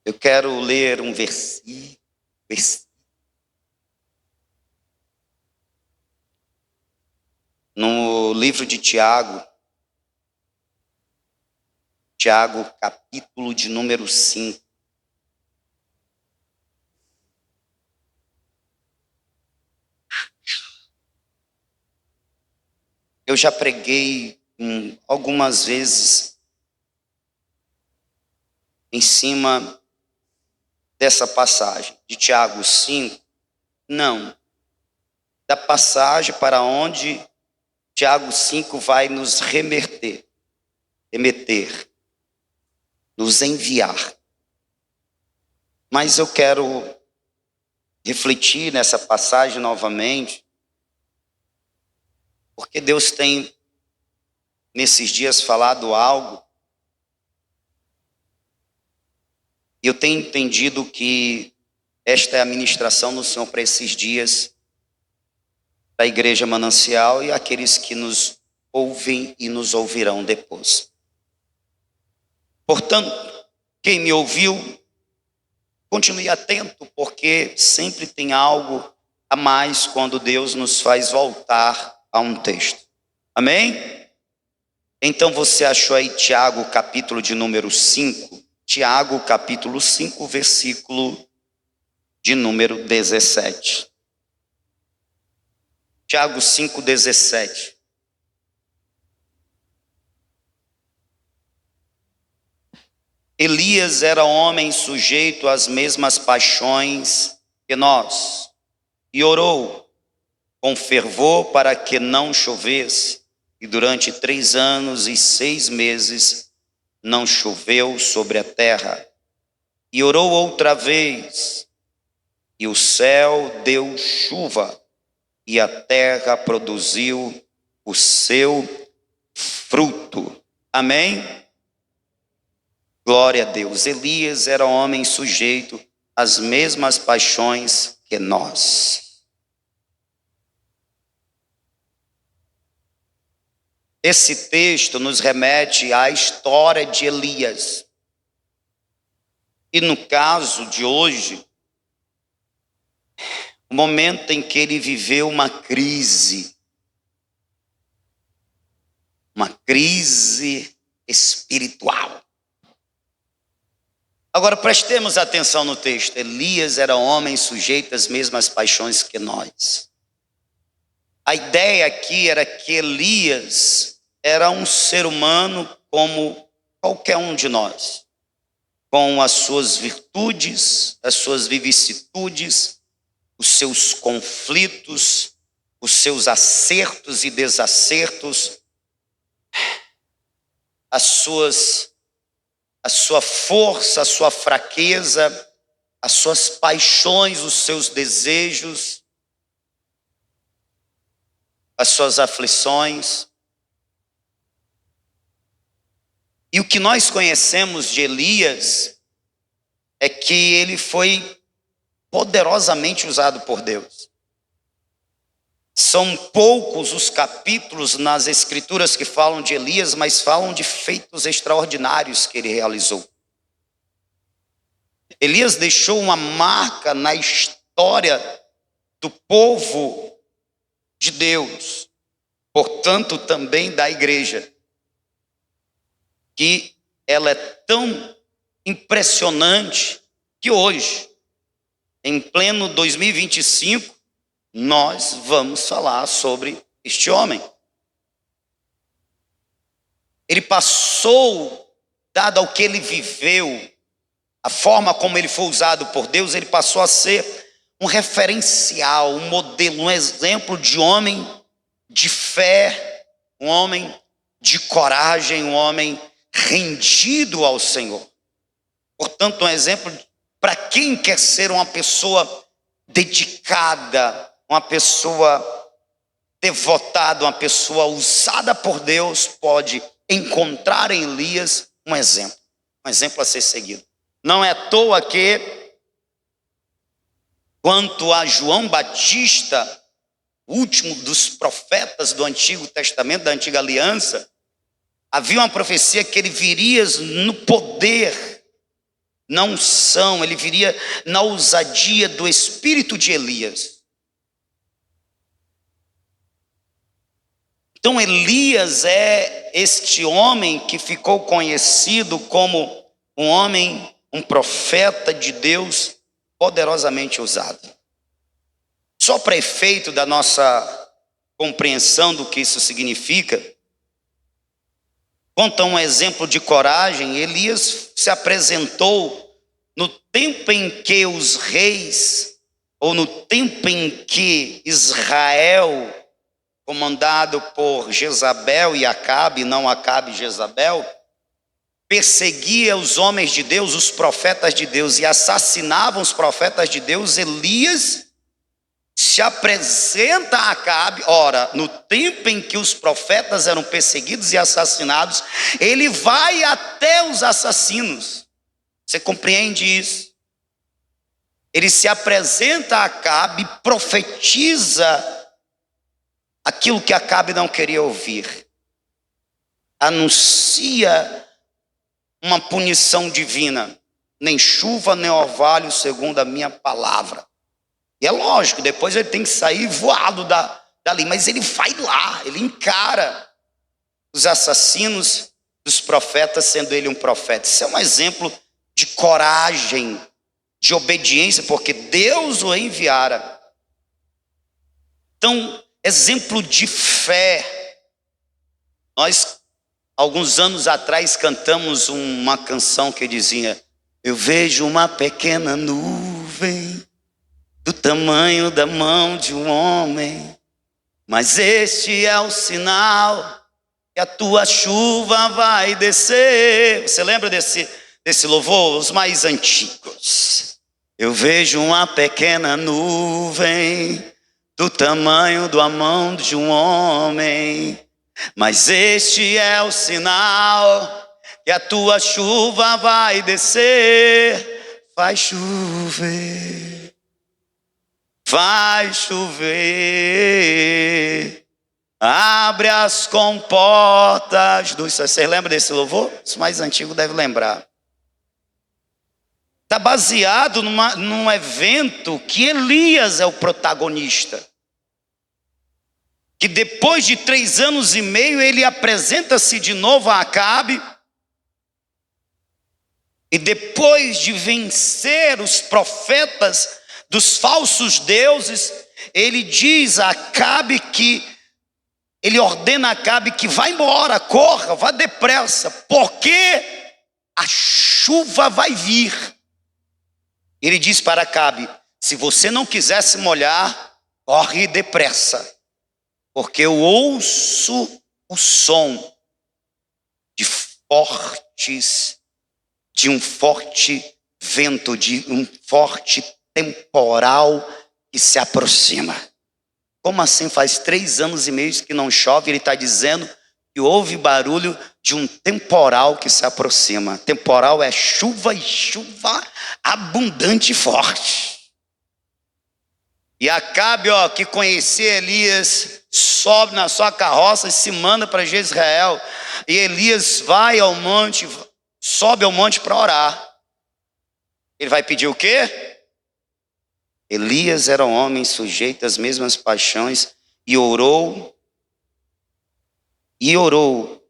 Eu quero ler um versículo no livro de Tiago, capítulo de número 5. Eu já preguei algumas vezes em cima dessa passagem de Tiago 5, não, da passagem para onde Tiago 5 vai nos remeter, nos enviar. Mas eu quero refletir nessa passagem novamente, porque Deus tem, nesses dias, falado algo, e eu tenho entendido que esta é a ministração do Senhor para esses dias, da Igreja Manancial e aqueles que nos ouvem e nos ouvirão depois. Portanto, quem me ouviu, continue atento, porque sempre tem algo a mais quando Deus nos faz voltar a um texto. Amém? Então você achou aí Tiago, capítulo de número 5? Tiago, capítulo 5, versículo de número 17. Tiago 5, 17. Elias era homem sujeito às mesmas paixões que nós, e orou com fervor para que não chovesse, e durante 3 anos e 6 meses não choveu sobre a terra. E orou outra vez, e o céu deu chuva, e a terra produziu o seu fruto. Amém? Glória a Deus. Elias era homem sujeito às mesmas paixões que nós. Esse texto nos remete à história de Elias. E no caso de hoje, o momento em que ele viveu uma crise espiritual. Agora prestemos atenção no texto. Elias era homem sujeito às mesmas paixões que nós. A ideia aqui era que Elias era um ser humano como qualquer um de nós, com as suas virtudes, as suas vicissitudes, os seus conflitos, os seus acertos e desacertos, a sua força, a sua fraqueza, as suas paixões, os seus desejos, as suas aflições. E o que nós conhecemos de Elias é que ele foi poderosamente usado por Deus. São poucos os capítulos nas Escrituras que falam de Elias, mas falam de feitos extraordinários que ele realizou. Elias deixou uma marca na história do povo de Deus, portanto também da igreja, que ela é tão impressionante que hoje, em pleno 2025, nós vamos falar sobre este homem. Ele passou, dado ao que ele viveu, a forma como ele foi usado por Deus, ele passou a ser um referencial, um modelo, um exemplo de homem de fé, um homem de coragem, um homem rendido ao Senhor. Portanto, um exemplo para quem quer ser uma pessoa dedicada, uma pessoa devotada, uma pessoa usada por Deus, pode encontrar em Elias um exemplo a ser seguido. Não é à toa que Quanto a João Batista, o último dos profetas do Antigo Testamento, da Antiga Aliança, havia uma profecia que ele viria no poder, na unção, ele viria na ousadia do espírito de Elias. Então Elias é este homem que ficou conhecido como um homem, um profeta de Deus poderosamente usado. Só para efeito da nossa compreensão do que isso significa, conta um exemplo de coragem. Elias se apresentou no tempo em que os reis, ou no tempo em que Israel, comandado por Jezabel e Acabe, não Acabe e Jezabel, perseguia os homens de Deus, os profetas de Deus, e assassinavam os profetas de Deus. Elias se apresenta a Acabe. Ora, no tempo em que os profetas eram perseguidos e assassinados, ele vai até os assassinos. Você compreende isso? Ele se apresenta a Acabe, profetiza aquilo que Acabe não queria ouvir, anuncia uma punição divina: nem chuva nem orvalho, segundo a minha palavra. E é lógico, depois ele tem que sair voado dali, mas ele vai lá, ele encara os assassinos dos profetas, sendo ele um profeta. Isso é um exemplo de coragem, de obediência, porque Deus o enviara. Então, exemplo de fé. Nós, alguns anos atrás, cantamos uma canção que dizia: eu vejo uma pequena nuvem do tamanho da mão de um homem, mas este é o sinal que a tua chuva vai descer. Você lembra desse louvor? Os mais antigos. Eu vejo uma pequena nuvem do tamanho da mão de um homem, mas este é o sinal que a tua chuva vai descer. Vai chover, vai chover, abre as comportas dos céus. Você lembra desse louvor? Os mais antigos devem lembrar. Está baseado num evento que Elias é o protagonista. Que depois de 3 anos e meio ele apresenta-se de novo a Acabe. E depois de vencer os profetas dos falsos deuses, ele diz a Acabe ele ordena a Acabe que vá embora, corra, vá depressa, porque a chuva vai vir. Ele diz para Acabe: se você não quiser se molhar, corre depressa, porque eu ouço o som de um forte vento, de um forte temporal que se aproxima. Como assim? Faz 3 anos e meio que não chove. Ele está dizendo que houve barulho de um temporal que se aproxima. Temporal é chuva, e chuva abundante e forte. E Acabe, que conhecia Elias, sobe na sua carroça e se manda para Jezreel. E Elias vai ao monte, sobe ao monte para orar. Ele vai pedir o quê? Elias era um homem sujeito às mesmas paixões, e orou,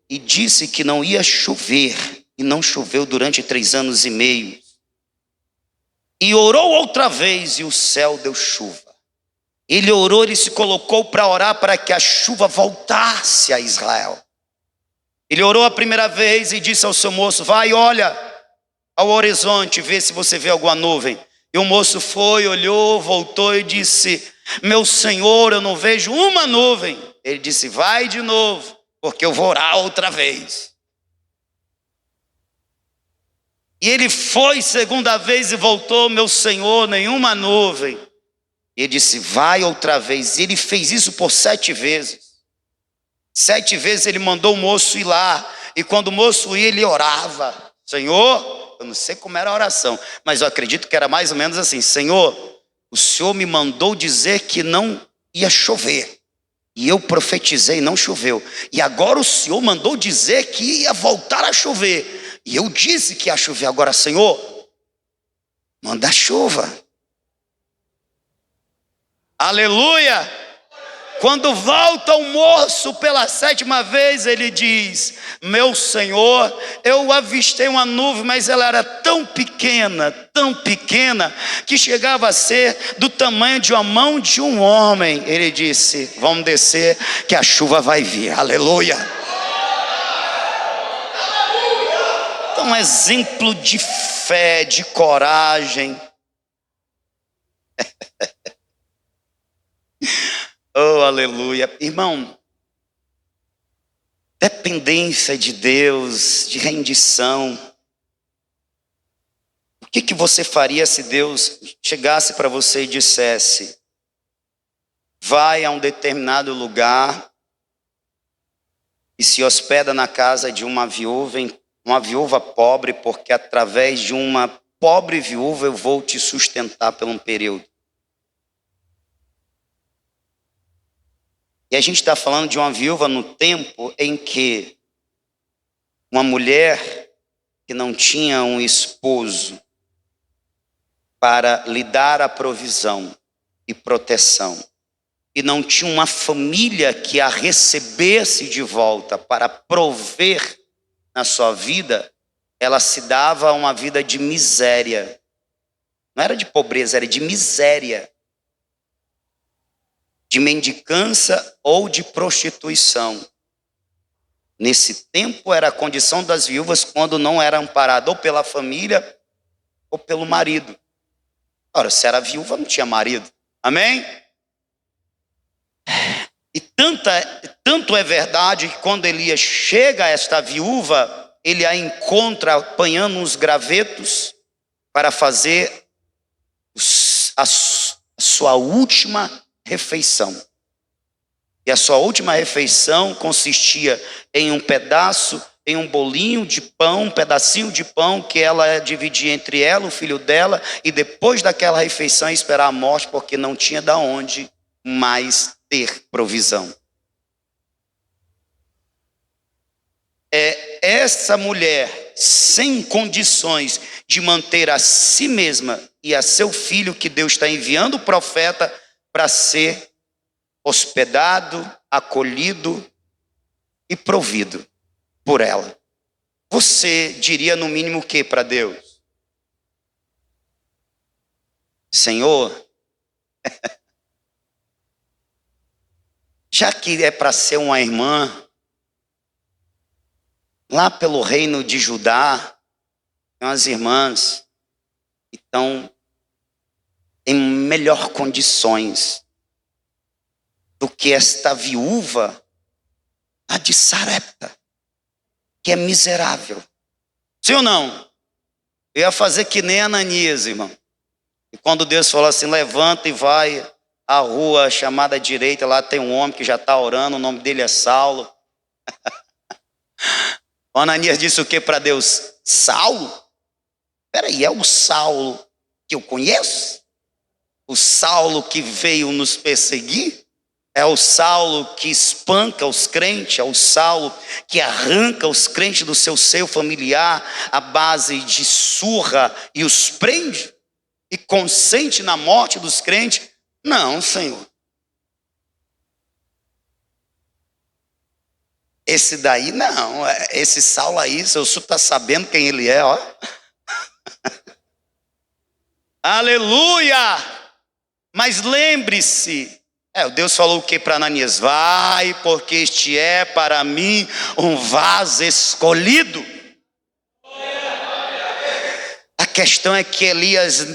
e disse que não ia chover, e não choveu durante 3 anos e meio. E orou outra vez, e o céu deu chuva. Ele orou, ele se colocou para orar para que a chuva voltasse a Israel. Ele orou a primeira vez e disse ao seu moço: vai, olha ao horizonte, vê se você vê alguma nuvem. E o moço foi, olhou, voltou e disse: meu senhor, eu não vejo uma nuvem. Ele disse: vai de novo, porque eu vou orar outra vez. E ele foi 2ª vez e voltou: meu senhor, nenhuma nuvem. E ele disse: vai outra vez. E ele fez isso por 7 vezes. 7 vezes ele mandou o moço ir lá. E quando o moço ia, ele orava: Senhor, eu não sei como era a oração, mas eu acredito que era mais ou menos assim: Senhor, o Senhor me mandou dizer que não ia chover. E eu profetizei, não choveu. E agora o Senhor mandou dizer que ia voltar a chover. E eu disse que ia chover. Agora, Senhor, manda chuva. Aleluia! Quando volta o moço pela 7ª vez, ele diz: meu Senhor, eu avistei uma nuvem, mas ela era tão pequena, que chegava a ser do tamanho de uma mão de um homem. Ele disse: vamos descer, que a chuva vai vir. Aleluia! Então, um exemplo de fé, de coragem. Oh, aleluia. Irmão, dependência de Deus, de rendição. O que você faria se Deus chegasse para você e dissesse: vai a um determinado lugar e se hospeda na casa de uma viúva pobre, porque através de uma pobre viúva eu vou te sustentar por um período. E a gente está falando de uma viúva no tempo em que uma mulher que não tinha um esposo para lhe dar a provisão e proteção, e não tinha uma família que a recebesse de volta para prover na sua vida, ela se dava uma vida de miséria. Não era de pobreza, era de miséria, de mendicância ou de prostituição. Nesse tempo era a condição das viúvas quando não era amparada ou pela família ou pelo marido. Ora, se era viúva, não tinha marido. Amém? E tanto é verdade que quando Elias chega a esta viúva, ele a encontra apanhando uns gravetos para fazer a sua última refeição. E a sua última refeição consistia em um bolinho de pão, um pedacinho de pão que ela dividia entre ela, o filho dela, e depois daquela refeição esperar a morte, porque não tinha de onde mais ter provisão. É essa mulher sem condições de manter a si mesma e a seu filho que Deus está enviando o profeta para ser hospedado, acolhido e provido por ela. Você diria no mínimo o que para Deus? Senhor, já que é para ser uma irmã, lá pelo reino de Judá, tem umas irmãs que estão em melhor condições do que esta viúva, a de Sarepta, que é miserável. Sim ou não? Eu ia fazer que nem Ananias, irmão. E quando Deus falou assim, levanta e vai à rua chamada direita, lá tem um homem que já está orando, o nome dele é Saulo. O Ananias disse o que para Deus? Saulo? Peraí, é o Saulo que eu conheço? O Saulo que veio nos perseguir? É o Saulo que espanca os crentes, é o Saulo que arranca os crentes do seu seio familiar à base de surra e os prende e consente na morte dos crentes? Não, Senhor. Esse daí não, esse Saulo aí, o senhor está sabendo quem ele é, ó. Aleluia! Mas lembre-se, Deus falou o que para Ananias? Vai, porque este é para mim um vaso escolhido. A questão é que Elias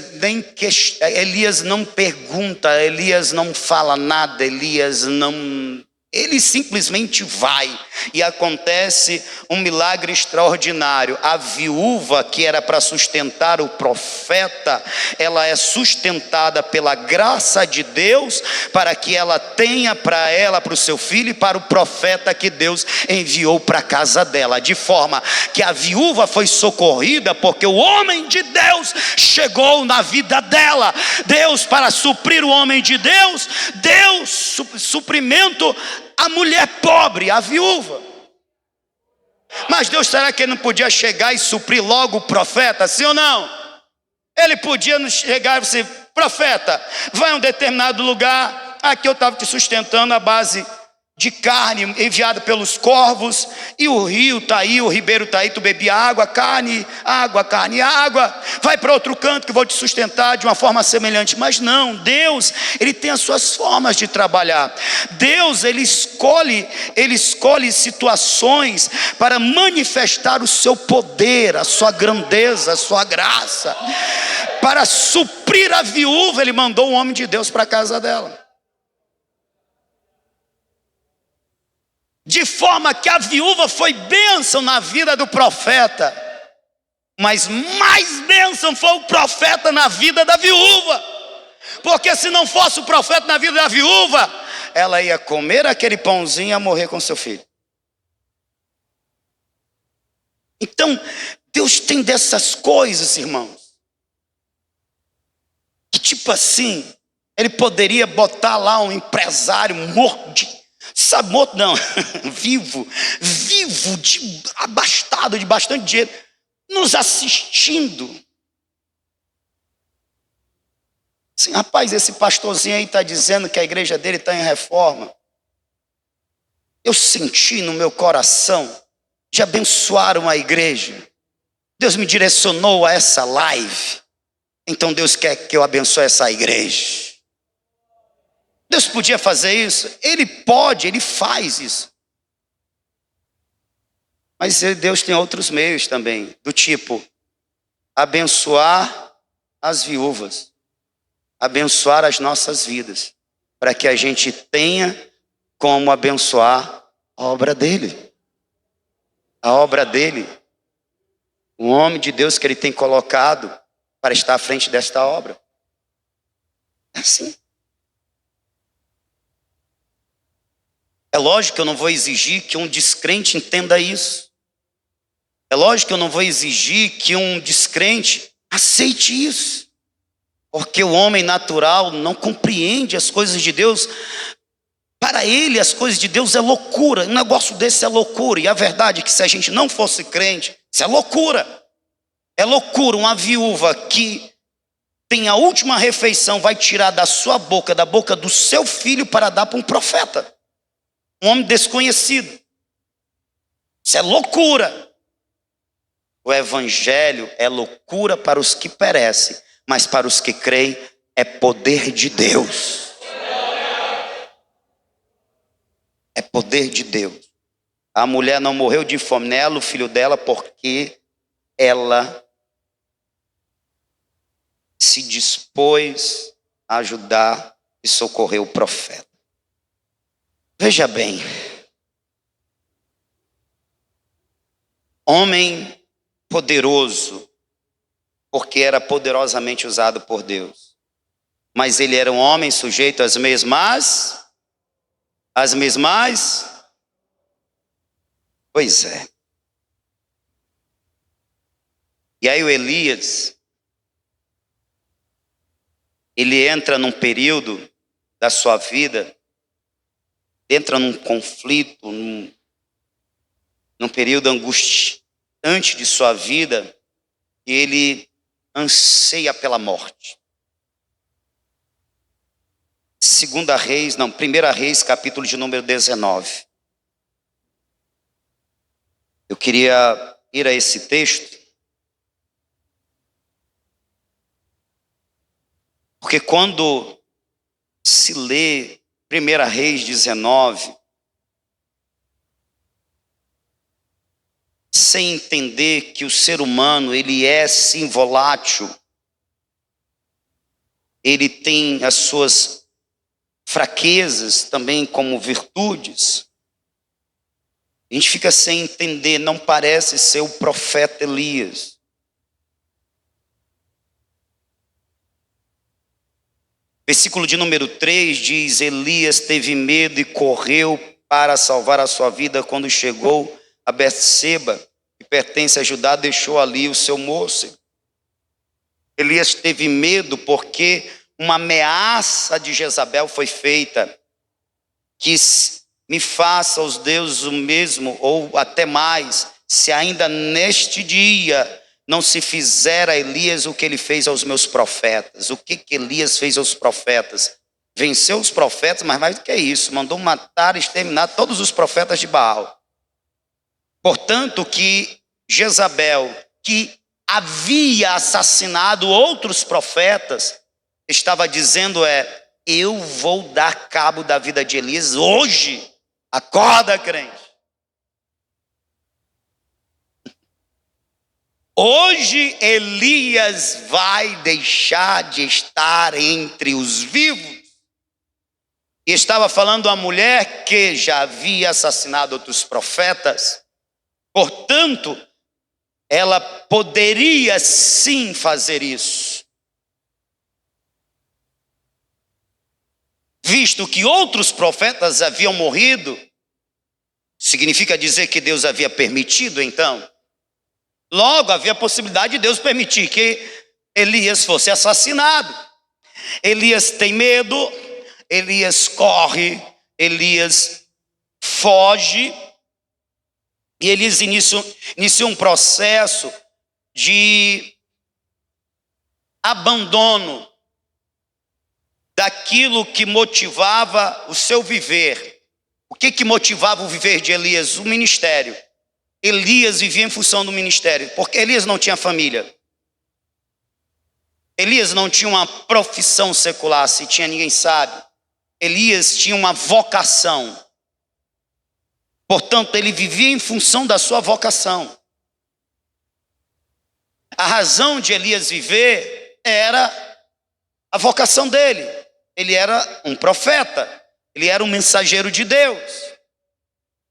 não pergunta, Elias não fala nada, Elias não Ele simplesmente vai e acontece um milagre extraordinário. A viúva que era para sustentar o profeta, ela é sustentada pela graça de Deus para que ela tenha para ela, para o seu filho e para o profeta que Deus enviou para a casa dela. De forma que a viúva foi socorrida porque o homem de Deus chegou na vida dela. Deus, para suprir o homem de Deus, deu suprimento a mulher pobre, a viúva. Mas Deus, será que ele não podia chegar e suprir logo o profeta, sim ou não? Ele podia chegar e dizer: profeta, vai a um determinado lugar, aqui eu estava te sustentando à base de carne enviada pelos corvos, e o rio está aí, o ribeiro está aí, tu bebia água, carne, água, carne, água, vai para outro canto que eu vou te sustentar de uma forma semelhante. Mas não, Deus, ele tem as suas formas de trabalhar. Deus, ele escolhe situações para manifestar o seu poder, a sua grandeza, a sua graça. Para suprir a viúva, ele mandou um homem de Deus para a casa dela. De forma que a viúva foi bênção na vida do profeta, mas mais bênção foi o profeta na vida da viúva. Porque se não fosse o profeta na vida da viúva, ela ia comer aquele pãozinho e ia morrer com seu filho. Então, Deus tem dessas coisas, irmãos, que tipo assim, ele poderia botar lá um empresário morto, sabe, morto não, vivo, abastado de bastante dinheiro, nos assistindo. Assim, rapaz, esse pastorzinho aí está dizendo que a igreja dele está em reforma. Eu senti no meu coração de abençoar uma igreja. Deus me direcionou a essa live. Então Deus quer que eu abençoe essa igreja. Deus podia fazer isso? Ele pode, ele faz isso. Mas Deus tem outros meios também, do tipo abençoar as viúvas, abençoar as nossas vidas, para que a gente tenha como abençoar a obra dele. A obra dele, o homem de Deus que ele tem colocado para estar à frente desta obra. É assim. É lógico que eu não vou exigir que um descrente entenda isso. É lógico que eu não vou exigir que um descrente aceite isso. Porque o homem natural não compreende as coisas de Deus. Para ele as coisas de Deus é loucura. Um negócio desse é loucura. E a verdade é que se a gente não fosse crente, isso é loucura. É loucura uma viúva que tem a última refeição, vai tirar da sua boca, da boca do seu filho para dar para um profeta. Um homem desconhecido. Isso é loucura. O evangelho é loucura para os que perecem, mas para os que creem é poder de Deus. É poder de Deus. A mulher não morreu de fome, nela, o filho dela, porque ela se dispôs a ajudar e socorrer o profeta. Veja bem, homem poderoso, porque era poderosamente usado por Deus, mas ele era um homem sujeito às mesmas, pois é. E aí o Elias, ele entra num período da sua vida, entra num conflito, num período angustiante de sua vida, e ele anseia pela morte. 1 Reis, capítulo de número 19. Eu queria ir a esse texto, porque quando se lê 1 Reis 19, sem entender que o ser humano, ele é sim volátil, ele tem as suas fraquezas também como virtudes. A gente fica sem entender, não parece ser o profeta Elias. Versículo de número 3 diz: Elias teve medo e correu para salvar a sua vida. Quando chegou a Betseba, que pertence a Judá, deixou ali o seu moço. Elias teve medo porque uma ameaça de Jezabel foi feita, que me faça os deuses o mesmo, ou até mais, se ainda neste dia não se fizer a Elias o que ele fez aos meus profetas. O que Elias fez aos profetas? Venceu os profetas, mas mais do que isso, mandou matar e exterminar todos os profetas de Baal. Portanto, que Jezabel, que havia assassinado outros profetas, estava dizendo eu vou dar cabo da vida de Elias hoje. Acorda, crente. Hoje Elias vai deixar de estar entre os vivos. E estava falando a mulher que já havia assassinado outros profetas. Portanto, ela poderia sim fazer isso. Visto que outros profetas haviam morrido, significa dizer que Deus havia permitido então? Logo, havia a possibilidade de Deus permitir que Elias fosse assassinado. Elias tem medo, Elias corre, Elias foge, e Elias inicia um processo de abandono daquilo que motivava o seu viver. O que motivava o viver de Elias? O ministério. Elias vivia em função do ministério, porque Elias não tinha família. Elias não tinha uma profissão secular, se tinha ninguém sabe. Elias tinha uma vocação. Portanto, ele vivia em função da sua vocação. A razão de Elias viver era a vocação dele. Ele era um profeta, ele era um mensageiro de Deus.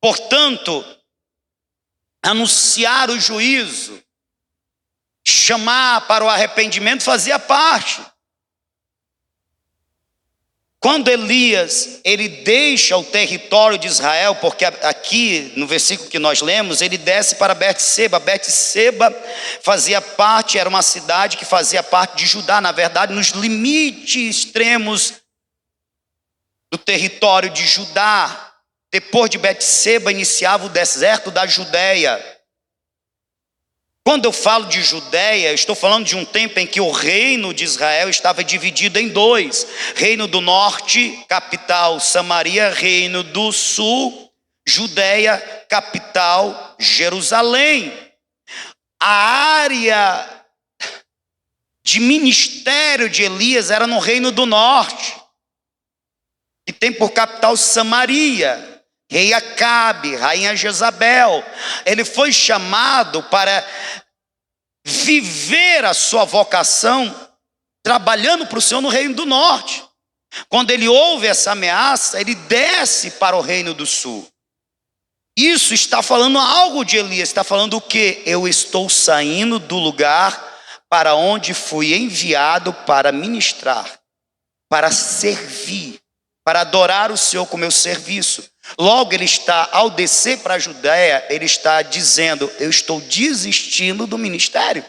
Portanto, anunciar o juízo, chamar para o arrependimento fazia parte. Quando Elias, ele deixa o território de Israel, porque aqui no versículo que nós lemos, ele desce para Betseba. Betseba fazia parte, era uma cidade que fazia parte de Judá, na verdade, nos limites extremos do território de Judá. Depois de Betseba, iniciava o deserto da Judéia. Quando eu falo de Judéia, eu estou falando de um tempo em que o reino de Israel estava dividido em dois. Reino do norte, capital Samaria. Reino do sul, Judéia, capital Jerusalém. A área de ministério de Elias era no reino do norte, que tem por capital Samaria. Rei Acabe, rainha Jezabel. Ele foi chamado para viver a sua vocação trabalhando para o Senhor no reino do norte. Quando ele ouve essa ameaça, ele desce para o reino do sul. Isso está falando algo de Elias, está falando o quê? Eu estou saindo do lugar para onde fui enviado para ministrar, para servir, para adorar o Senhor com meu serviço. Logo, ele está, ao descer para a Judéia, ele está dizendo: eu estou desistindo do ministério.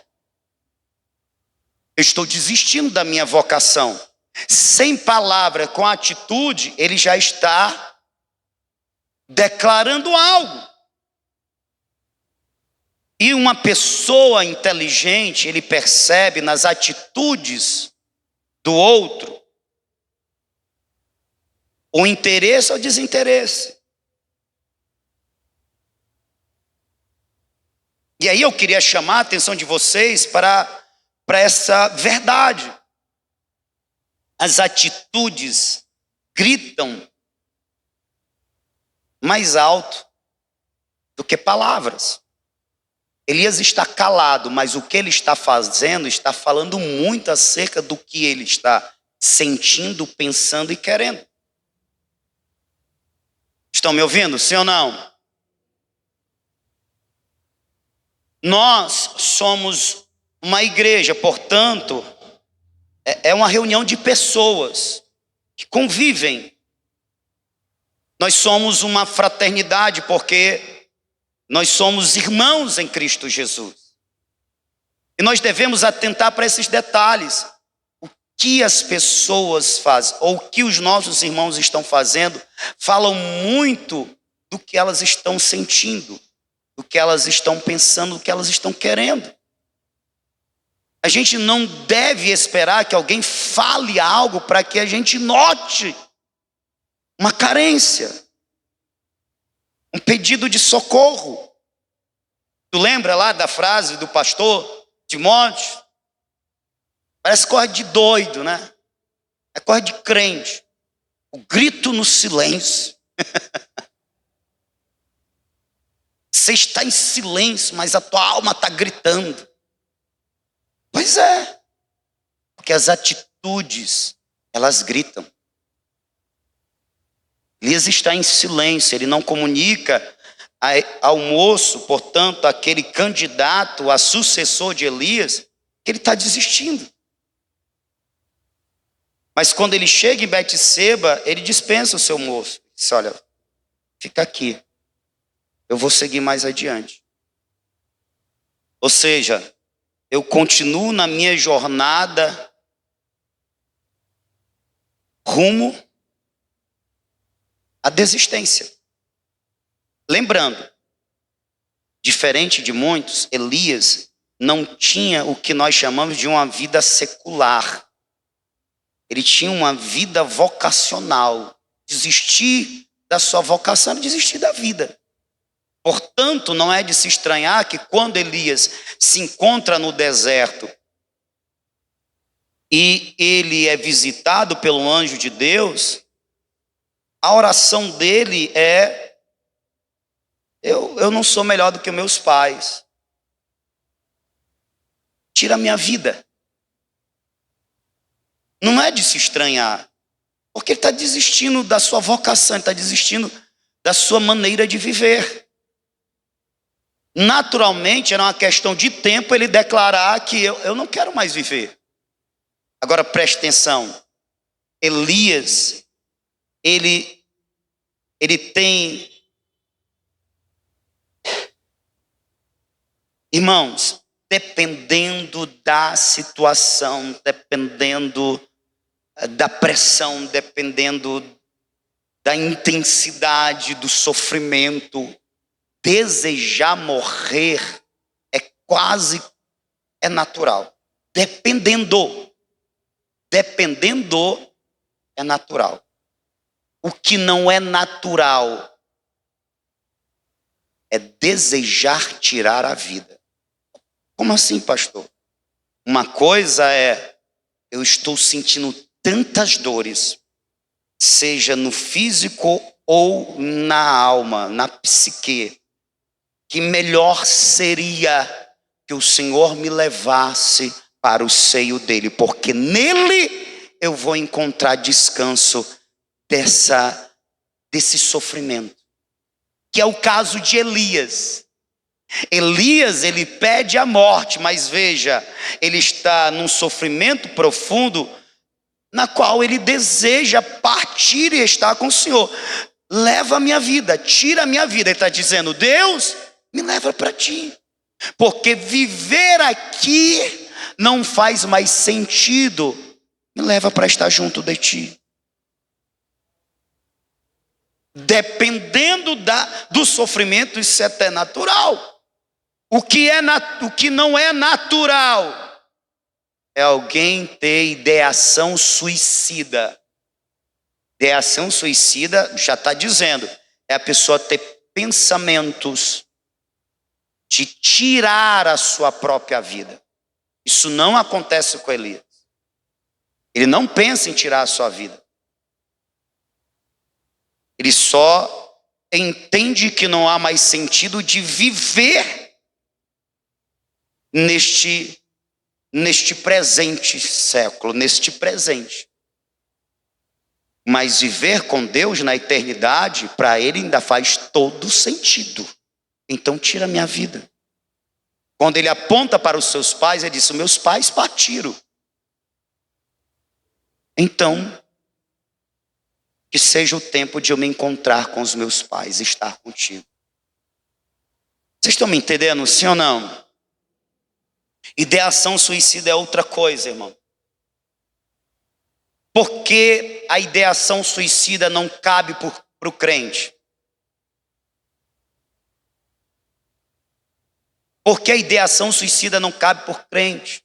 Eu estou desistindo da minha vocação. Sem palavra, com atitude, ele já está declarando algo. E uma pessoa inteligente, ele percebe nas atitudes do outro o interesse ou desinteresse. E aí eu queria chamar a atenção de vocês para essa verdade. As atitudes gritam mais alto do que palavras. Elias está calado, mas o que ele está fazendo está falando muito acerca do que ele está sentindo, pensando e querendo. Estão me ouvindo? Sim ou não? Nós somos uma igreja, portanto, é uma reunião de pessoas que convivem. Nós somos uma fraternidade porque nós somos irmãos em Cristo Jesus. E nós devemos atentar para esses detalhes. O que as pessoas fazem, ou o que os nossos irmãos estão fazendo, falam muito do que elas estão sentindo, do que elas estão pensando, do que elas estão querendo. A gente não deve esperar que alguém fale algo para que a gente note uma carência, um pedido de socorro. Tu lembra lá da frase do pastor Timóteo? Parece coisa de doido, né? É coisa de crente. O grito no silêncio. Você está em silêncio, mas a tua alma está gritando. Pois é, porque as atitudes, elas gritam. Elias está em silêncio, ele não comunica ao moço, portanto, aquele candidato a sucessor de Elias, que ele está desistindo. Mas quando ele chega em Betseba, ele dispensa o seu moço. Ele diz: olha, fica aqui, eu vou seguir mais adiante. Ou seja, eu continuo na minha jornada rumo à desistência. Lembrando, diferente de muitos, Elias não tinha o que nós chamamos de uma vida secular. Ele tinha uma vida vocacional. Desistir da sua vocação é desistir da vida. Portanto, não é de se estranhar que quando Elias se encontra no deserto e ele é visitado pelo anjo de Deus, a oração dele é: eu não sou melhor do que meus pais. Tira a minha vida. Não é de se estranhar, porque ele está desistindo da sua vocação, ele está desistindo da sua maneira de viver. Naturalmente, era uma questão de tempo ele declarar que eu não quero mais viver. Agora preste atenção, Elias, ele tem... Irmãos, dependendo da situação, dependendo da pressão, dependendo da intensidade do sofrimento, desejar morrer é natural. Dependendo é natural. O que não é natural é desejar tirar a vida. Como assim, pastor? Uma coisa é, eu estou sentindo tantas dores, seja no físico ou na alma, na psique, que melhor seria que o Senhor me levasse para o seio dele, porque nele eu vou encontrar descanso desse sofrimento, que é o caso de Elias. Elias, ele pede a morte, mas veja, ele está num sofrimento profundo, na qual ele deseja partir e estar com o Senhor. Leva a minha vida, tira a minha vida. Ele está dizendo: Deus, me leva para ti, porque viver aqui não faz mais sentido. Me leva para estar junto de ti. Dependendo do sofrimento, isso é até natural. O que não é natural é alguém ter ideação suicida. Ideação suicida já está dizendo, é a pessoa ter pensamentos de tirar a sua própria vida. Isso não acontece com Elias. Ele não pensa em tirar a sua vida. Ele só entende que não há mais sentido de viver neste presente século, neste presente. Mas viver com Deus na eternidade, para ele ainda faz todo sentido. Então tira a minha vida. Quando ele aponta para os seus pais, ele diz: meus pais partiram. Então, que seja o tempo de eu me encontrar com os meus pais, estar contigo. Vocês estão me entendendo, sim ou não? Ideação suicida é outra coisa, irmão. Porque a ideação suicida não cabe para o crente? Porque a ideação suicida não cabe por crente?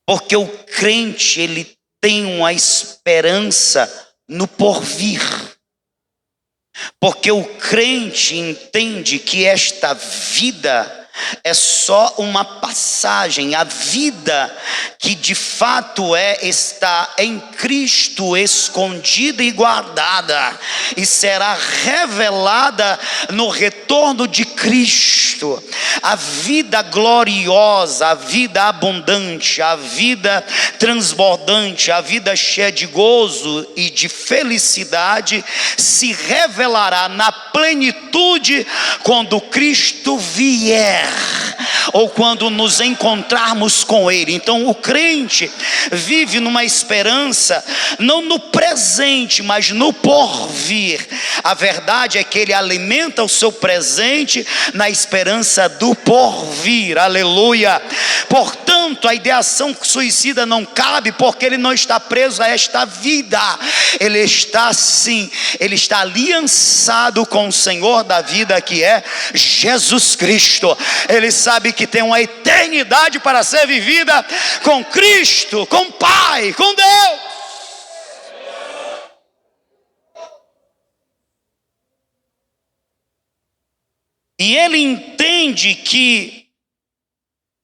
Porque o crente, ele tem uma esperança no porvir. Porque o crente entende que esta vida é só uma passagem. A vida que de fato está em Cristo, escondida e guardada, e será revelada no retorno de Cristo. A vida gloriosa, a vida abundante, a vida transbordante, a vida cheia de gozo e de felicidade se revelará na plenitude quando Cristo vier, ou quando nos encontrarmos com Ele. Então o crente vive numa esperança, não no presente, mas no porvir. A verdade é que ele alimenta o seu presente na esperança do porvir. Aleluia. Portanto, a ideação suicida não cabe, porque ele não está preso a esta vida. Ele está sim, ele está aliançado com o Senhor da vida, que é Jesus Cristo. Ele sabe que tem uma eternidade para ser vivida com Cristo, com o Pai, com Deus. E ele entende que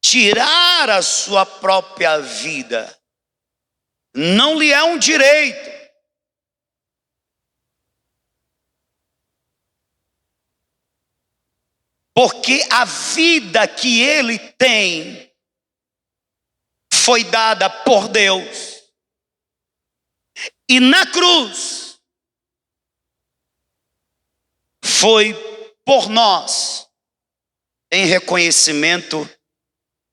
tirar a sua própria vida não lhe é um direito. Porque a vida que ele tem foi dada por Deus. E na cruz foi por nós, em reconhecimento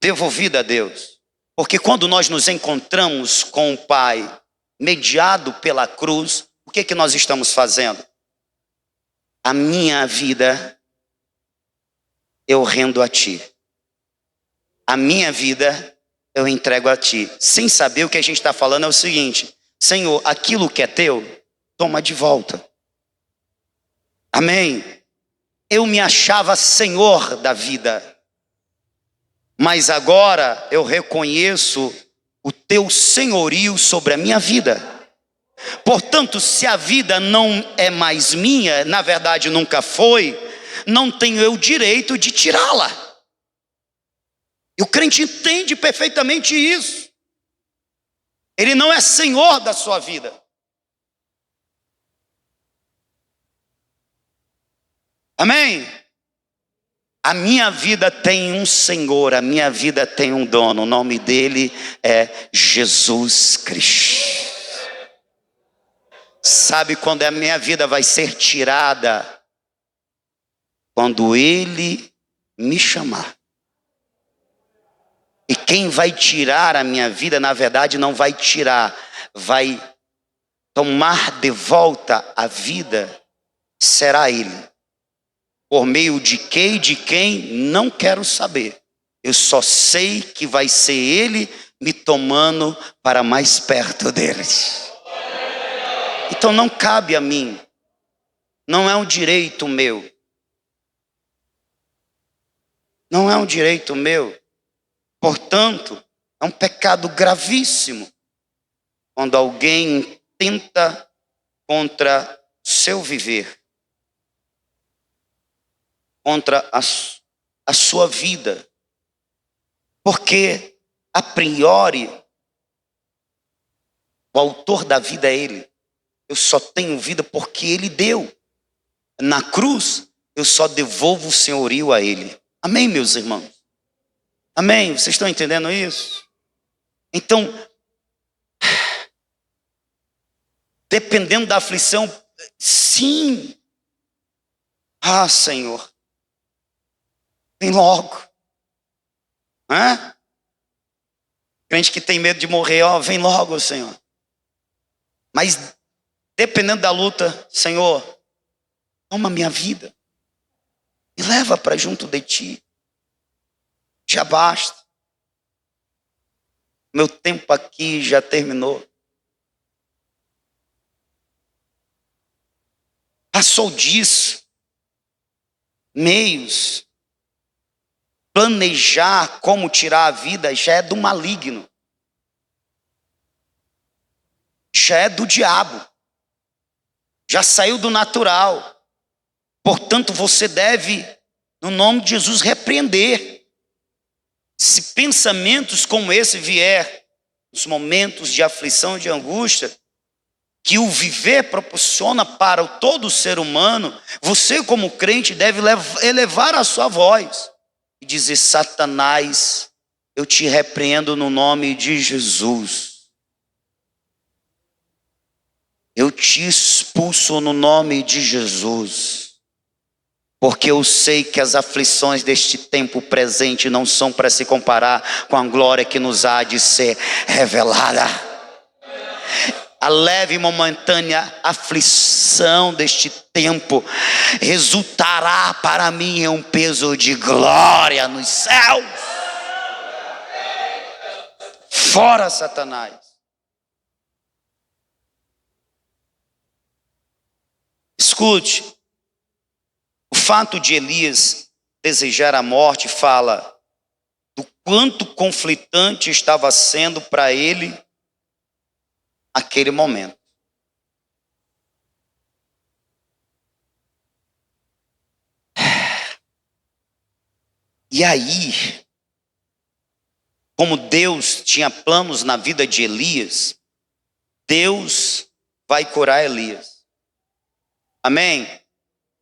devolvido a Deus. Porque quando nós nos encontramos com o Pai, mediado pela cruz, o que nós estamos fazendo? A minha vida eu rendo a Ti. A minha vida eu entrego a Ti. Sem saber, o que a gente está falando é o seguinte: Senhor, aquilo que é Teu, toma de volta. Amém? Eu me achava senhor da vida, mas agora eu reconheço o Teu senhorio sobre a minha vida. Portanto, se a vida não é mais minha, na verdade nunca foi, não tenho eu direito de tirá-la. E o crente entende perfeitamente isso. Ele não é senhor da sua vida. Amém? A minha vida tem um Senhor, a minha vida tem um dono. O nome dele é Jesus Cristo. Sabe quando a minha vida vai ser tirada? Quando ele me chamar. E quem vai tirar a minha vida, na verdade não vai tirar, vai tomar de volta a vida, será ele. Por meio de quê e de quem, não quero saber. Eu só sei que vai ser ele me tomando para mais perto deles. Então não cabe a mim. Não é um direito meu. Não é um direito meu. Portanto, é um pecado gravíssimo quando alguém tenta contra seu viver, contra a sua vida. Porque, a priori, o autor da vida é Ele. Eu só tenho vida porque Ele deu. Na cruz, eu só devolvo o senhorio a Ele. Amém, meus irmãos? Amém? Vocês estão entendendo isso? Então, dependendo da aflição, sim. Ah, Senhor, vem logo. Crente que tem medo de morrer, vem logo, Senhor. Mas dependendo da luta, Senhor, toma minha vida e leva para junto de ti. Já basta. Meu tempo aqui já terminou. Passou disso. Meios. Planejar como tirar a vida já é do maligno. Já é do diabo. Já saiu do natural. Portanto, você deve, no nome de Jesus, repreender. Se pensamentos como esse vier nos momentos de aflição e de angústia, que o viver proporciona para todo ser humano, você como crente deve elevar a sua voz e dizer: Satanás, eu te repreendo no nome de Jesus. Eu te expulso no nome de Jesus. Porque eu sei que as aflições deste tempo presente não são para se comparar com a glória que nos há de ser revelada. A leve e momentânea aflição deste tempo resultará para mim em um peso de glória nos céus. Fora, Satanás. Escute. O fato de Elias desejar a morte fala do quanto conflitante estava sendo para ele aquele momento. E aí, como Deus tinha planos na vida de Elias, Deus vai curar Elias. Amém?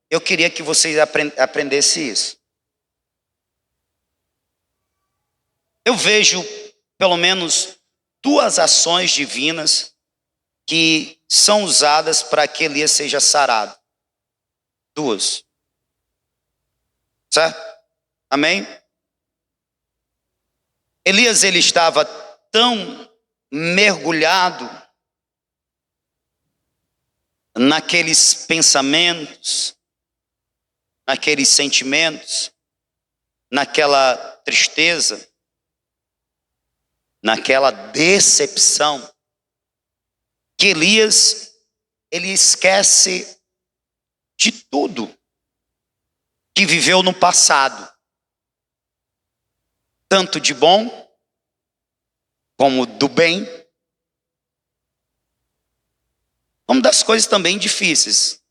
Eu queria que vocês aprendessem isso. Eu vejo pelo menos 2 ações divinas que são usadas para que Elias seja sarado. 2. Certo? Amém? Elias, ele estava tão mergulhado naqueles pensamentos, naqueles sentimentos, naquela tristeza, naquela decepção, que Elias, ele esquece de tudo que viveu no passado, tanto de bom como do bem, como das coisas também difíceis.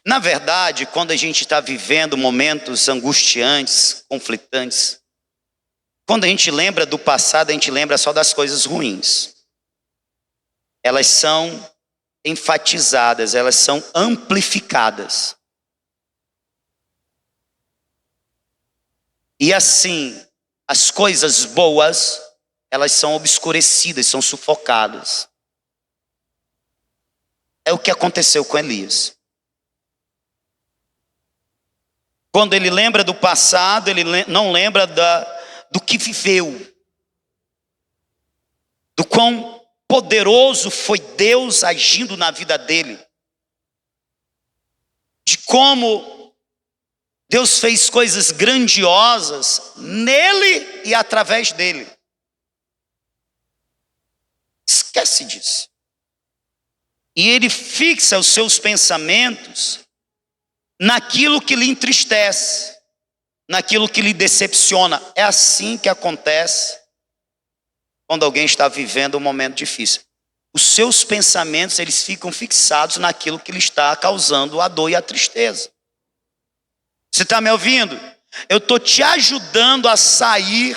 Na verdade, quando a gente está vivendo momentos angustiantes, conflitantes, quando a gente lembra do passado, a gente lembra só das coisas ruins. Elas são enfatizadas, elas são amplificadas. E assim, as coisas boas, elas são obscurecidas, são sufocadas. É o que aconteceu com Elias. Quando ele lembra do passado, ele não lembra do que viveu. Do quão poderoso foi Deus agindo na vida dele. De como Deus fez coisas grandiosas nele e através dele. Esquece disso. E ele fixa os seus pensamentos naquilo que lhe entristece, naquilo que lhe decepciona. É assim que acontece quando alguém está vivendo um momento difícil. Os seus pensamentos, eles ficam fixados naquilo que lhe está causando a dor e a tristeza. Você está me ouvindo? Eu estou te ajudando a sair,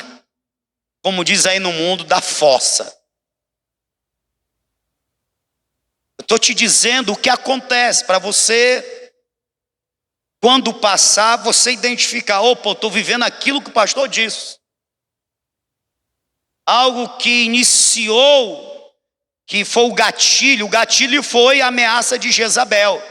como diz aí no mundo, da fossa. Eu estou te dizendo o que acontece para você. Quando passar, você identificar: opa, eu estou vivendo aquilo que o pastor disse. Algo que iniciou, que foi o gatilho foi a ameaça de Jezabel.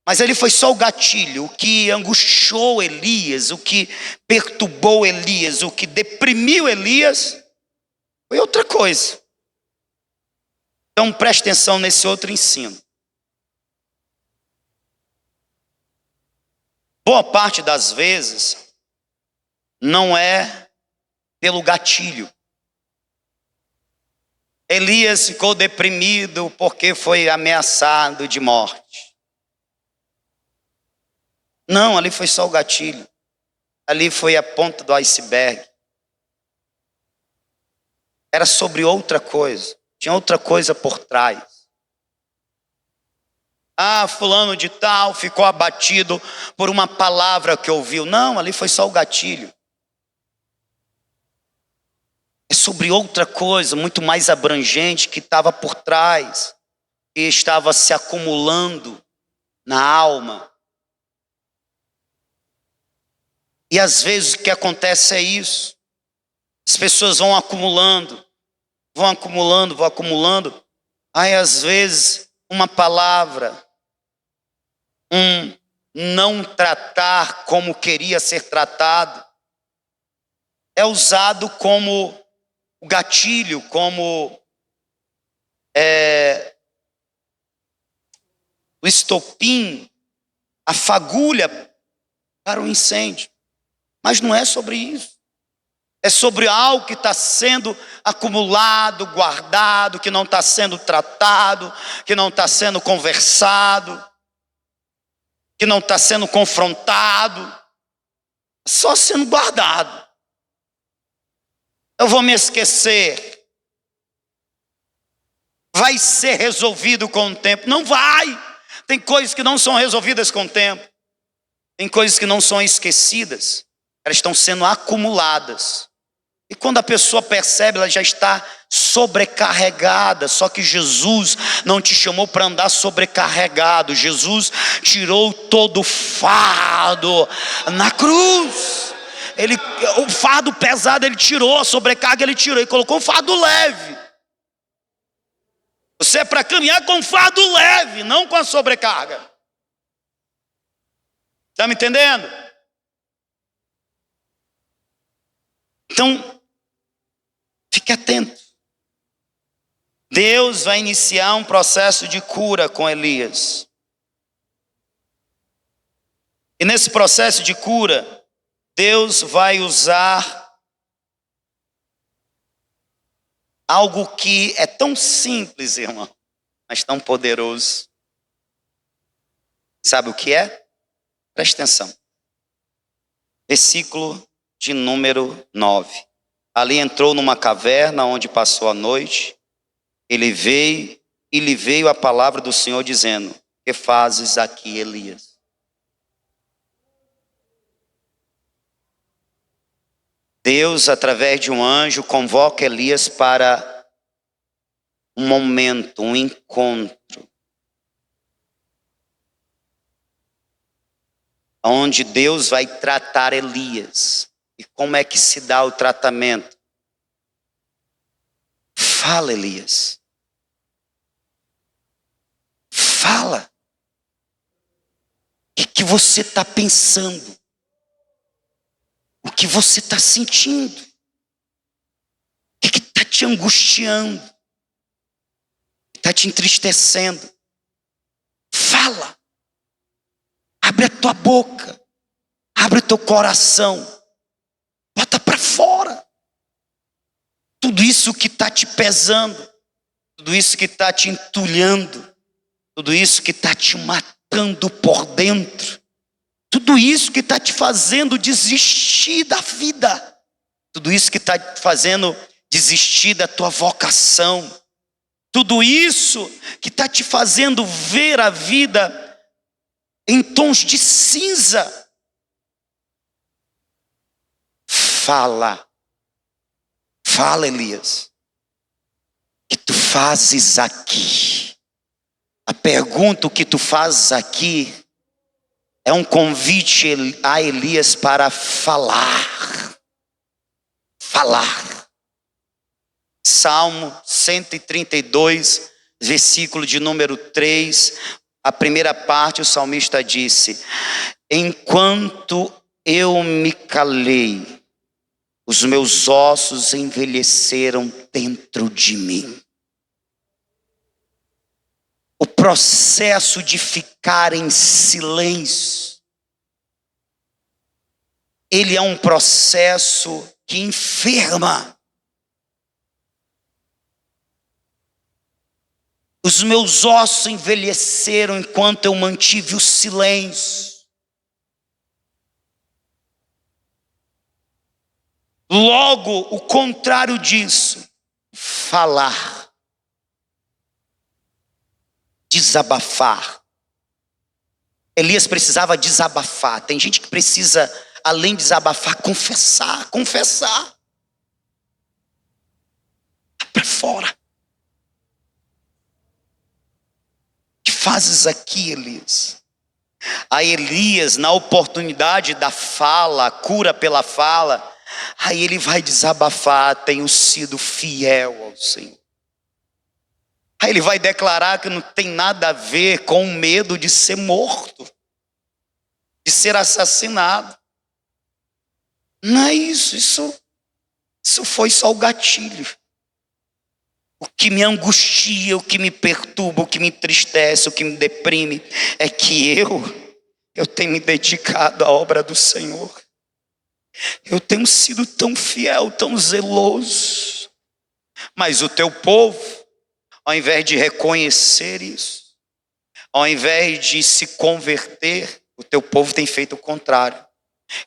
Mas ele foi só o gatilho. O que angustiou Elias, o que perturbou Elias, o que deprimiu Elias, foi outra coisa. Então preste atenção nesse outro ensino. Boa parte das vezes não é pelo gatilho. Elias ficou deprimido porque foi ameaçado de morte. Não, ali foi só o gatilho. Ali foi a ponta do iceberg. Era sobre outra coisa. Tinha outra coisa por trás. Fulano de tal ficou abatido por uma palavra que ouviu. Não, ali foi só o gatilho. É sobre outra coisa, muito mais abrangente, que estava por trás. E estava se acumulando na alma. E às vezes o que acontece é isso. As pessoas vão acumulando. Aí às vezes uma palavra, não tratar como queria ser tratado, é usado como o gatilho, como o estopim, a fagulha para o incêndio. Mas não é sobre isso. É sobre algo que está sendo acumulado, guardado, que não está sendo tratado, que não está sendo conversado, que não está sendo confrontado, só sendo guardado. Eu vou me esquecer. Vai ser resolvido com o tempo. Não vai. Tem coisas que não são resolvidas com o tempo. Tem coisas que não são esquecidas. Elas estão sendo acumuladas. E quando a pessoa percebe, ela já está sobrecarregada. Só que Jesus não te chamou para andar sobrecarregado. Jesus tirou todo o fardo na cruz. O fardo pesado ele tirou, a sobrecarga ele tirou e colocou um fardo leve. Você é para caminhar com um fardo leve, não com a sobrecarga. Está me entendendo? Então, fique atento. Deus vai iniciar um processo de cura com Elias. E nesse processo de cura, Deus vai usar algo que é tão simples, irmão, mas tão poderoso. Sabe o que é? Preste atenção. Versículo de número 9. Ali entrou numa caverna onde passou a noite. Ele veio e lhe veio a palavra do Senhor dizendo: que fazes aqui, Elias? Deus, através de um anjo, convoca Elias para um momento, um encontro, onde Deus vai tratar Elias. E como é que se dá o tratamento? Fala, Elias. Fala. O que você está pensando? O que você está sentindo? O que está te angustiando? Está te entristecendo? Fala. Abre a tua boca. Abre o teu coração. Bota para fora. Tudo isso que está te pesando. Tudo isso que está te entulhando. Tudo isso que está te matando por dentro. Tudo isso que está te fazendo desistir da vida. Tudo isso que está te fazendo desistir da tua vocação. Tudo isso que está te fazendo ver a vida em tons de cinza. Fala. Fala, Elias. O que tu fazes aqui? A pergunta que tu fazes aqui é um convite a Elias para falar. Falar. Salmo 132, versículo de número 3, a primeira parte, o salmista disse: enquanto eu me calei, os meus ossos envelheceram dentro de mim. O processo de ficar em silêncio, ele é um processo que enferma. Os meus ossos envelheceram enquanto eu mantive o silêncio. Logo, o contrário disso, falar, desabafar. Elias precisava desabafar. Tem gente que precisa, além de desabafar, confessar. Para fora. O que fazes aqui, Elias? A Elias, na oportunidade da fala, a cura pela fala, aí ele vai desabafar: tenho sido fiel ao Senhor. Aí ele vai declarar que não tem nada a ver com o medo de ser morto, de ser assassinado. Não é isso foi só o gatilho. O que me angustia, o que me perturba, o que me entristece, o que me deprime, é que eu tenho me dedicado à obra do Senhor. Eu tenho sido tão fiel, tão zeloso. Mas o teu povo, ao invés de reconhecer isso, ao invés de se converter, o teu povo tem feito o contrário.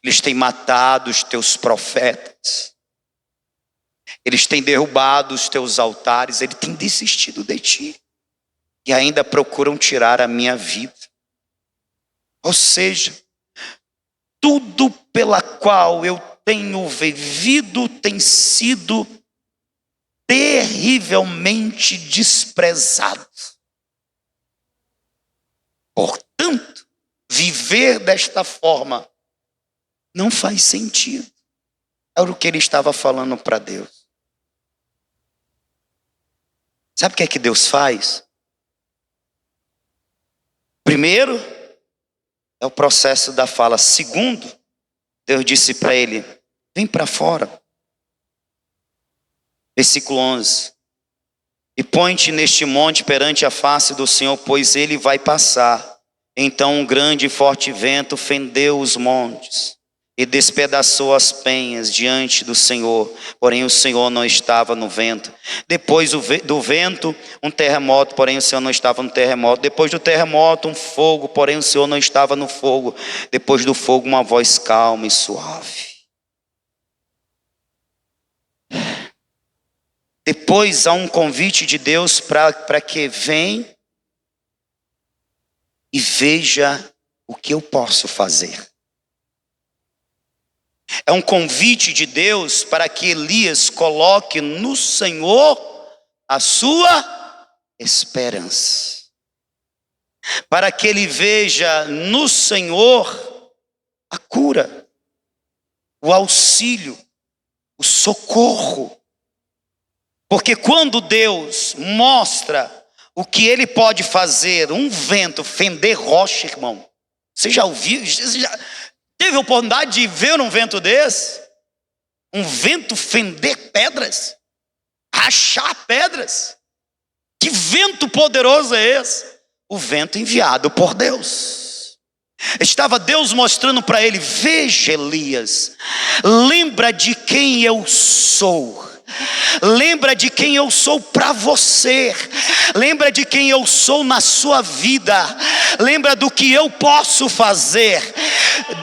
Eles têm matado os teus profetas. Eles têm derrubado os teus altares. Eles têm desistido de ti. E ainda procuram tirar a minha vida. Ou seja, tudo pela qual eu tenho vivido tem sido terrivelmente desprezado. Portanto, viver desta forma não faz sentido. Era o que ele estava falando para Deus. Sabe o que é que Deus faz? Primeiro, é o processo da fala. Segundo, Deus disse para ele: vem para fora. Versículo 11. E põe-te neste monte perante a face do Senhor, pois ele vai passar. Então um grande e forte vento fendeu os montes e despedaçou as penhas diante do Senhor, porém o Senhor não estava no vento. Depois do vento, um terremoto, porém o Senhor não estava no terremoto. Depois do terremoto, um fogo, porém o Senhor não estava no fogo. Depois do fogo, uma voz calma e suave. Depois há um convite de Deus para que vem e veja o que eu posso fazer. É um convite de Deus para que Elias coloque no Senhor a sua esperança. Para que ele veja no Senhor a cura, o auxílio, o socorro. Porque quando Deus mostra o que ele pode fazer, um vento fender rocha, irmão. Você já ouviu? Você já teve a oportunidade de ver um vento desse? Um vento fender pedras? Rachar pedras? Que vento poderoso é esse? O vento enviado por Deus. Estava Deus mostrando para ele: veja, Elias, lembra de quem eu sou. Lembra de quem eu sou para você. Lembra de quem eu sou na sua vida. Lembra do que eu posso fazer.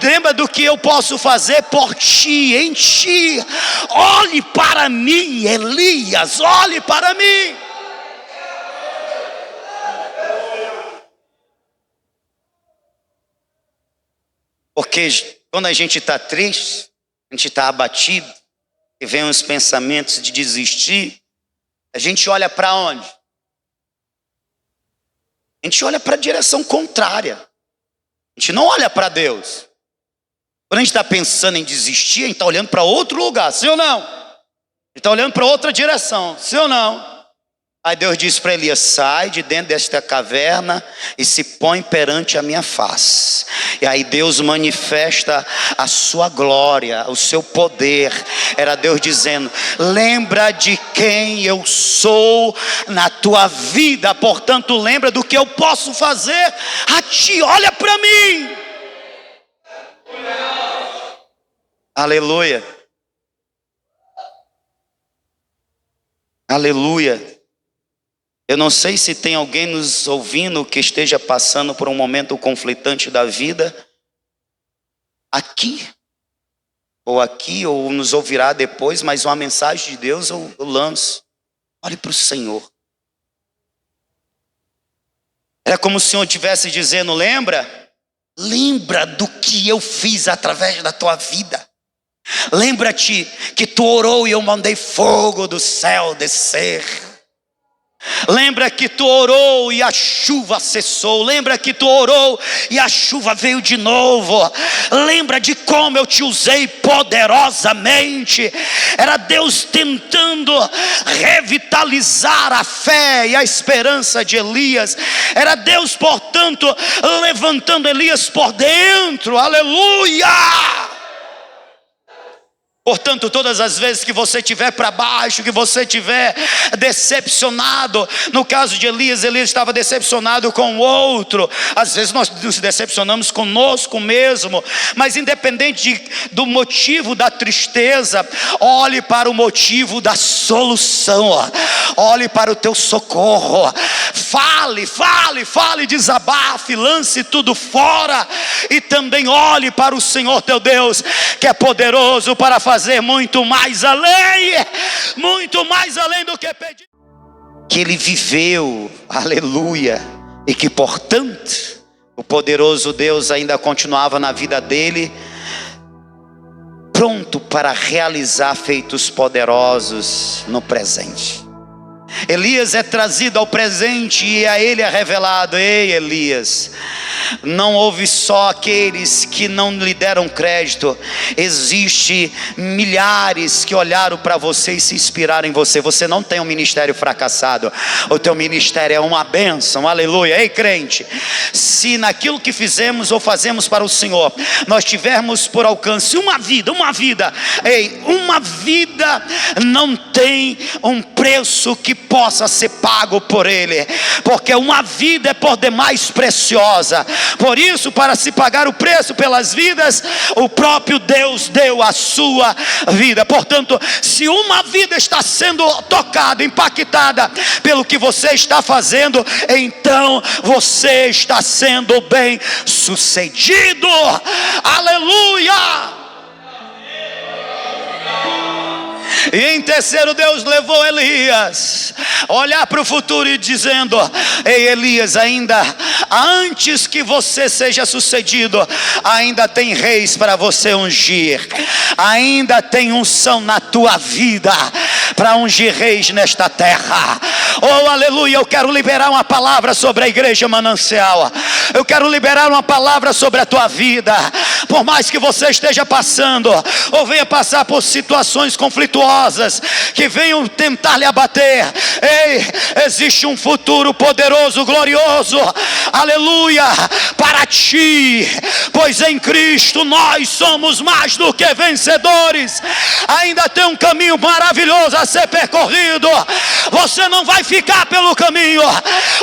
Lembra do que eu posso fazer por ti, em ti. Olhe para mim, Elias, olhe para mim. Porque quando a gente está triste, a gente está abatido, e vem os pensamentos de desistir, a gente olha para onde? A gente olha para a direção contrária. A gente não olha para Deus. Quando a gente está pensando em desistir, a gente está olhando para outro lugar, sim ou não? Ele está olhando para outra direção, sim ou não? Aí Deus disse para Elias: sai de dentro desta caverna e se põe perante a minha face. E aí Deus manifesta a sua glória, o seu poder. Era Deus dizendo: lembra de quem eu sou na tua vida, portanto lembra do que eu posso fazer a ti, olha para mim. Aleluia. Aleluia. Eu não sei se tem alguém nos ouvindo que esteja passando por um momento conflitante da vida, aqui, ou nos ouvirá depois, mas uma mensagem de Deus eu lanço. Olhe para o Senhor. É como se o Senhor estivesse dizendo: lembra do que eu fiz através da tua vida. Lembra-te que tu orou e eu mandei fogo do céu descer. Lembra que tu orou e a chuva cessou. Lembra que tu orou e a chuva veio de novo. Lembra de como eu te usei poderosamente. Era Deus tentando revitalizar a fé e a esperança de Elias. Era Deus, portanto, levantando Elias por dentro. Aleluia! Portanto, todas as vezes que você estiver para baixo, que você estiver decepcionado, no caso de Elias estava decepcionado com o outro. Às vezes nós nos decepcionamos conosco mesmo, mas independente do motivo da tristeza, olhe para o motivo da solução, olhe para o teu socorro, fale, desabafe, lance tudo fora, e também olhe para o Senhor teu Deus, que é poderoso para fazer muito mais além do que pedir. Que ele viveu, aleluia, e que portanto o poderoso Deus ainda continuava na vida dele, pronto para realizar feitos poderosos no presente. Elias é trazido ao presente e a ele é revelado: ei Elias, não houve só aqueles que não lhe deram crédito, existe milhares que olharam para você e se inspiraram em você. Você não tem um ministério fracassado, o teu ministério é uma bênção, aleluia. Ei crente, se naquilo que fizemos ou fazemos para o Senhor, nós tivermos por alcance uma vida, uma vida não tem um preço que possa ser pago por ele, porque uma vida é por demais preciosa. Por isso, para se pagar o preço pelas vidas, o próprio Deus deu a sua vida. Portanto, se uma vida está sendo tocada, impactada pelo que você está fazendo, então você está sendo bem sucedido. Aleluia! E em terceiro, Deus levou Elias a olhar para o futuro e dizendo: ei Elias, ainda antes que você seja sucedido, ainda tem reis para você ungir, ainda tem unção na tua vida para ungir reis nesta terra. Oh aleluia, eu quero liberar uma palavra sobre a igreja Manancial. Eu quero liberar uma palavra sobre a tua vida. Por mais que você esteja passando ou venha passar por situações conflituosas que venham tentar lhe abater, ei, existe um futuro poderoso, glorioso, aleluia, para ti, pois em Cristo nós somos mais do que vencedores. Ainda tem um caminho maravilhoso a ser percorrido. Você não vai ficar pelo caminho,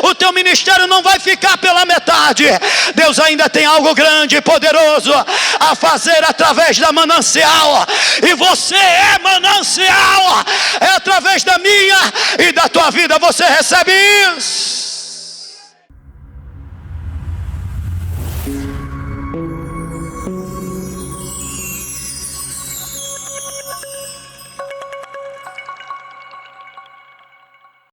o teu ministério não vai ficar pela metade. Deus ainda tem algo grande e poderoso a fazer através da Manancial, e você é Manancial. É através da minha e da tua vida você recebe isso.